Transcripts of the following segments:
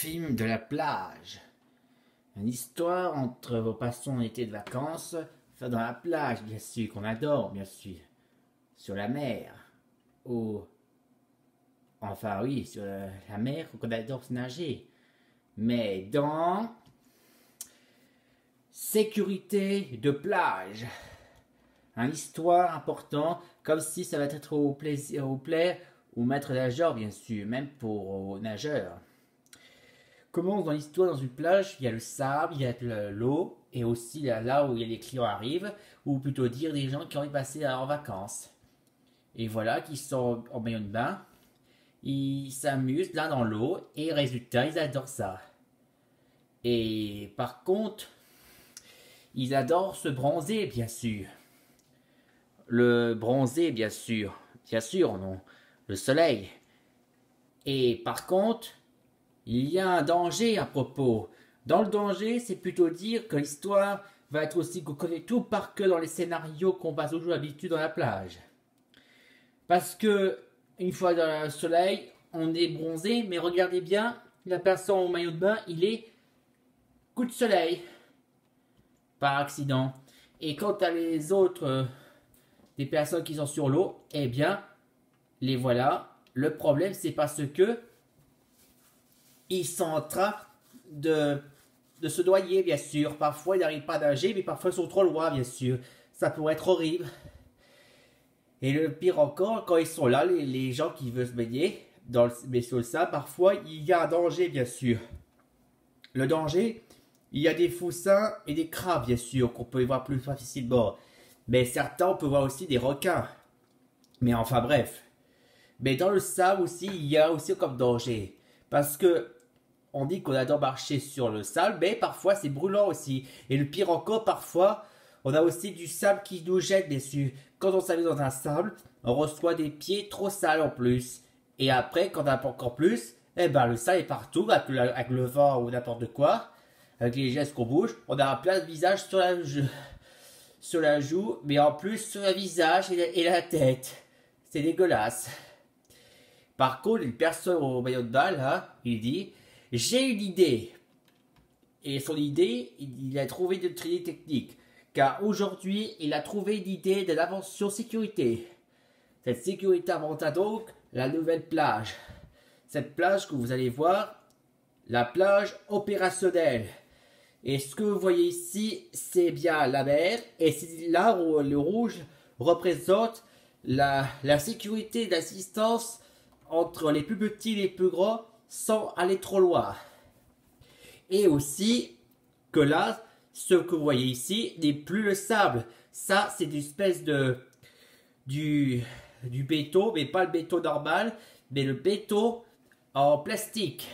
film de la plage. Une histoire entre vos passions en été de vacances, enfin dans la plage bien sûr, qu'on adore bien sûr, sur la mer, ou enfin oui, sur la mer qu'on adore se nager, mais dans sécurité de plage. Une histoire importante, comme si ça va être au plaisir, au plaire, ou maître nageur bien sûr, même pour nageurs. Commence dans l'histoire dans une plage, il y a le sable, il y a l'eau, et aussi là où les clients arrivent, ou plutôt dire des gens qui ont envie de passer en vacances. Et voilà, qui sont en maillot de bain, ils s'amusent là dans l'eau, et résultat, ils adorent ça. Et par contre, ils adorent se bronzer, bien sûr. Le bronzer, bien sûr, non, le soleil. Et par contre, il y a un danger à propos. Dans le danger, c'est plutôt dire que l'histoire va être aussi qu'on connaît tout par cœur dans les scénarios qu'on passe toujours d'habitude dans la plage. Parce que, une fois dans le soleil, on est bronzé, mais regardez bien, la personne au maillot de bain, il est coup de soleil. Par accident. Et quant à les autres, des personnes qui sont sur l'eau, eh bien, les voilà. Le problème, c'est parce que ils sont en train de se noyer, bien sûr. Parfois, ils n'arrivent pas à nager, mais parfois, ils sont trop loin, bien sûr. Ça pourrait être horrible. Et le pire encore, quand ils sont là, les gens qui veulent se baigner, mais sur ça, parfois, il y a un danger, bien sûr. Le danger, il y a des foussins et des crabes, bien sûr, qu'on peut y voir plus facilement. Mais certains, on peut voir aussi des requins. Mais enfin, bref. Mais dans le sable aussi, il y a aussi comme danger. Parce que on dit qu'on adore marcher sur le sable, mais parfois c'est brûlant aussi. Et le pire encore, parfois, on a aussi du sable qui nous jette dessus. Quand on s'amuse dans un sable, on reçoit des pieds trop sales en plus. Et après, quand on a encore plus, eh ben le sale est partout, avec le vent ou n'importe quoi. Avec les gestes qu'on bouge, on a plein de visage sur la joue, mais en plus sur le visage et la tête. C'est dégueulasse. Par contre, une personne au maillot de bain, là, il dit « J'ai une idée ». Et son idée, il a trouvé une idée technique. Car aujourd'hui, il a trouvé une idée de l'invention sécurité. Cette sécurité inventa donc la nouvelle plage. Cette plage que vous allez voir, la plage opérationnelle. Et ce que vous voyez ici, c'est bien la mer. Et c'est là où le rouge représente la sécurité d'assistance entre les plus petits et les plus grands sans aller trop loin. Et aussi que là, ce que vous voyez ici n'est plus le sable. Ça, c'est une espèce du béton, mais pas le béton normal, mais le béton en plastique.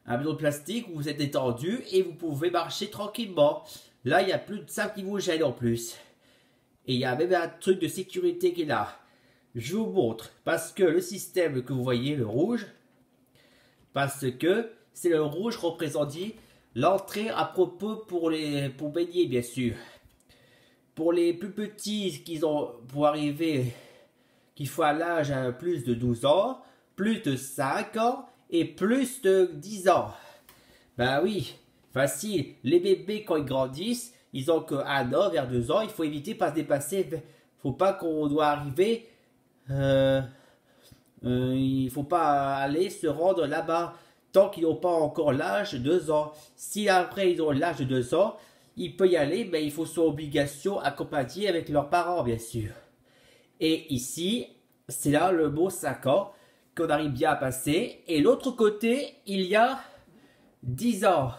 Un béton de plastique où vous êtes détendu et vous pouvez marcher tranquillement. Là, il n'y a plus de sable qui vous gêne en plus. Et il y a même un truc de sécurité qui est là. Je vous montre, parce que le système que vous voyez, le rouge, parce que c'est le rouge représentant l'entrée à propos pour baigner, bien sûr. Pour les plus petits pour arriver, qu'il faut à l'âge à plus de 12 ans, plus de 5 ans et plus de 10 ans. Ben oui, facile. Les bébés, quand ils grandissent, ils ont que 1 an vers 2 ans, il faut éviter de pas se dépasser. Faut pas qu'on doit arriver... il faut pas aller se rendre là-bas tant qu'ils n'ont pas encore l'âge de 2 ans. Si après ils ont l'âge de 2 ans, ils peuvent y aller, mais il faut son obligation accompagner avec leurs parents, bien sûr. Et ici, c'est là le mot 5 ans qu'on arrive bien à passer. Et l'autre côté, il y a 10 ans.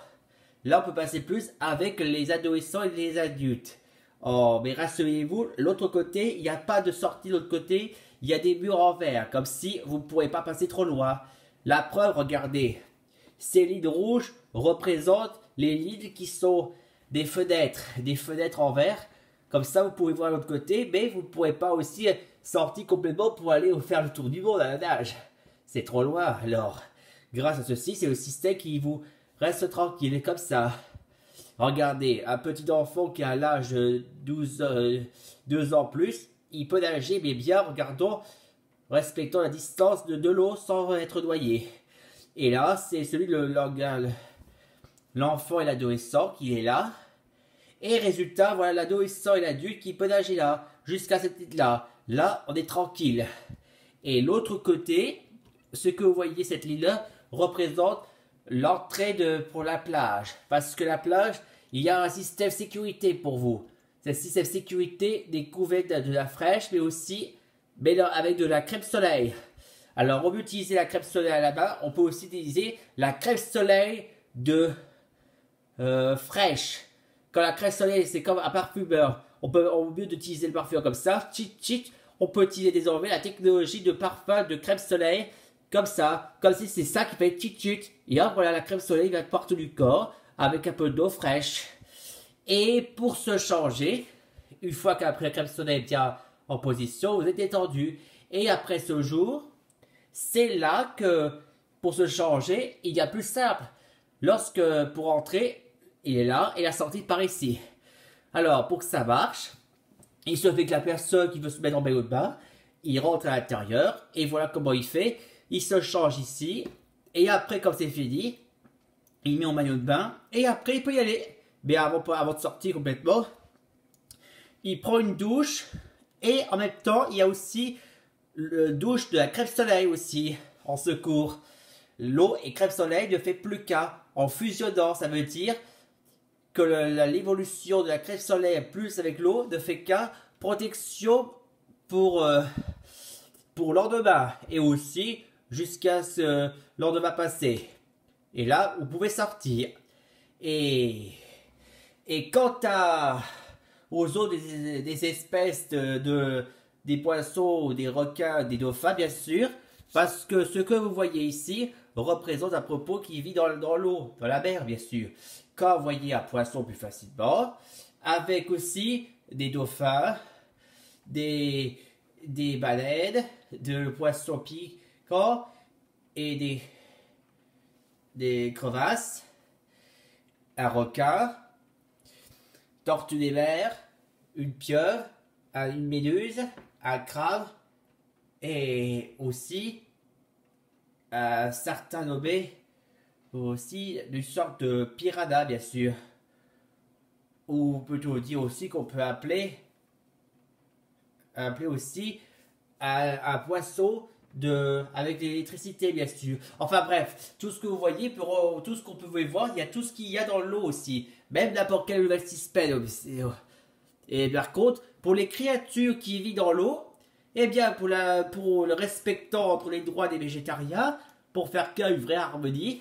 Là, on peut passer plus avec les adolescents et les adultes. Oh, mais rassurez-vous, l'autre côté, il n'y a pas de sortie de l'autre côté. Il y a des murs en verre, comme si vous ne pourrez pas passer trop loin. La preuve, regardez. Ces lignes rouges représentent les lignes qui sont des fenêtres en verre. Comme ça, vous pouvez voir l'autre côté, mais vous ne pourrez pas aussi sortir complètement pour aller faire le tour du monde à la nage. C'est trop loin, alors. Grâce à ceci, c'est le système qui vous reste tranquille, comme ça. Regardez, un petit enfant qui a l'âge de 2 ans plus, il peut nager, mais bien, regardons, respectant la distance de l'eau sans être noyé. Et là, c'est celui de l'enfant et l'adolescent qui est là. Et résultat, voilà l'adolescent et l'adulte qui peut nager là, jusqu'à cette île-là. Là, on est tranquille. Et l'autre côté, ce que vous voyez, cette ligne-là, représente l'entrée pour la plage. Parce que la plage, il y a un système sécurité pour vous. C'est un système sécurité découvert de la fraîche, mais aussi avec de la crème soleil. Alors, on peut utiliser la crème soleil là-bas. On peut aussi utiliser la crème soleil de fraîche. Quand la crème soleil, c'est comme un parfumeur. Au lieu d'utiliser le parfum comme ça, on peut utiliser désormais la technologie de parfum de crème soleil comme ça. Comme si c'est ça qui fait tchit. Et hop, voilà, la crème soleil va partout du corps avec un peu d'eau fraîche. Et pour se changer, une fois qu'après la crème soleil est bien en position, vous êtes détendu. Et après ce jour, c'est là que pour se changer, il y a plus simple. Lorsque pour entrer, il est là et la sortie par ici. Alors pour que ça marche, il se fait que la personne qui veut se mettre en maillot de bain, il rentre à l'intérieur et voilà comment il fait. Il se change ici et après comme c'est fini, il met en maillot de bain et après il peut y aller. Mais avant de sortir complètement, il prend une douche et en même temps il y a aussi le douche de la crème soleil aussi en secours. L'eau et crème soleil ne fait plus qu'un. En fusionnant, ça veut dire que l'évolution de la crème soleil plus avec l'eau ne fait qu'un protection pour lendemain et aussi jusqu'à ce lendemain passé. Et là, vous pouvez sortir. Et quant aux autres des espèces des poissons, des requins, des dauphins, bien sûr, parce que ce que vous voyez ici représente un propos qui vit dans l'eau, dans la mer, bien sûr. Quand vous voyez un poisson plus facilement, avec aussi des dauphins, des baleines, de poissons piquants et des crevasses, un requin, tortue des mers, une pieuvre, une méduse, un crabe et aussi un certain nommé aussi une sorte de piranha bien sûr, ou plutôt dire aussi qu'on peut appeler aussi un poisson avec de l'électricité bien sûr. Enfin bref, tout ce que vous voyez, tout ce qu'on peut voir, il y a tout ce qu'il y a dans l'eau aussi, même n'importe quel nouvel système. Et par contre, pour les créatures qui vivent dans l'eau, eh bien pour le respectant entre les droits des végétariens, pour faire qu'une vraie harmonie,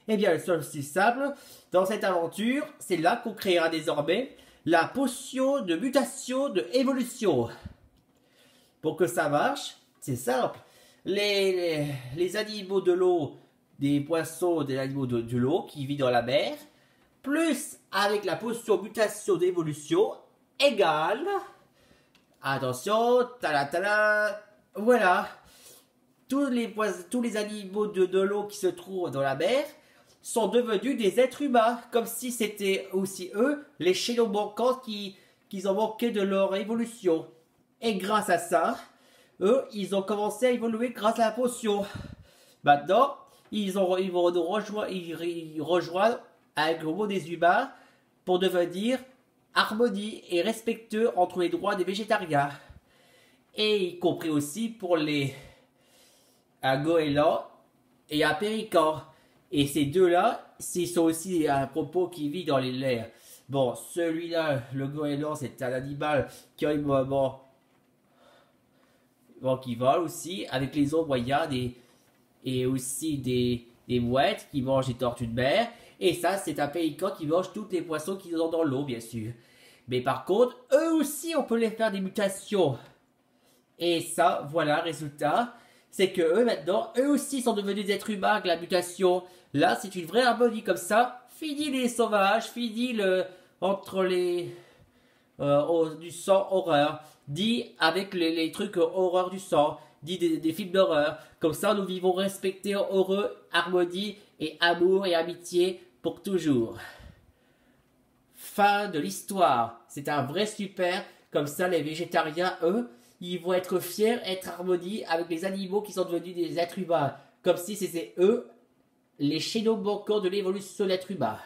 eh bien le seul c'est simple, dans cette aventure, c'est là qu'on créera désormais la potion de mutation de évolution. Pour que ça marche, c'est simple. Les animaux de l'eau, des poissons, des animaux de l'eau qui vivent dans la mer, plus avec la potion mutation d'évolution, égale, attention, voilà, tous les animaux de l'eau qui se trouvent dans la mer sont devenus des êtres humains, comme si c'était aussi eux, les chaînons manquantes qu'ils ont manqué de leur évolution. Et grâce à ça, eux, ils ont commencé à évoluer grâce à la potion. Maintenant, ils vont nous rejoindre avec le mot des humains pour devenir harmonie et respectueux entre les droits des végétariens. Et y compris aussi pour un goéland et un pélican. Et ces deux-là, ils sont aussi un propos qui vit dans les airs. Bon, celui-là, le goéland, c'est un animal qui a qui vole aussi, avec les autres moyens, et aussi des mouettes qui mangent des tortues de mer. Et ça, c'est un pélican qui mange tous les poissons qui sont dans l'eau, bien sûr. Mais par contre, eux aussi, on peut les faire des mutations. Et ça, voilà, résultat, c'est que eux, maintenant, eux aussi sont devenus des êtres humains avec la mutation. Là, c'est une vraie harmonie comme ça. Fini les sauvages, fini entre les... du sang horreur. Dit avec les trucs horreur du sang. Dit des films d'horreur. Comme ça, nous vivons respectés, heureux, harmonie et amour et amitié pour toujours. Fin de l'histoire. C'est un vrai super. Comme ça, les végétariens, eux, ils vont être fiers, être harmonie avec les animaux qui sont devenus des êtres humains. Comme si c'était eux Les Shinoboko de l'évolution de l'être humain.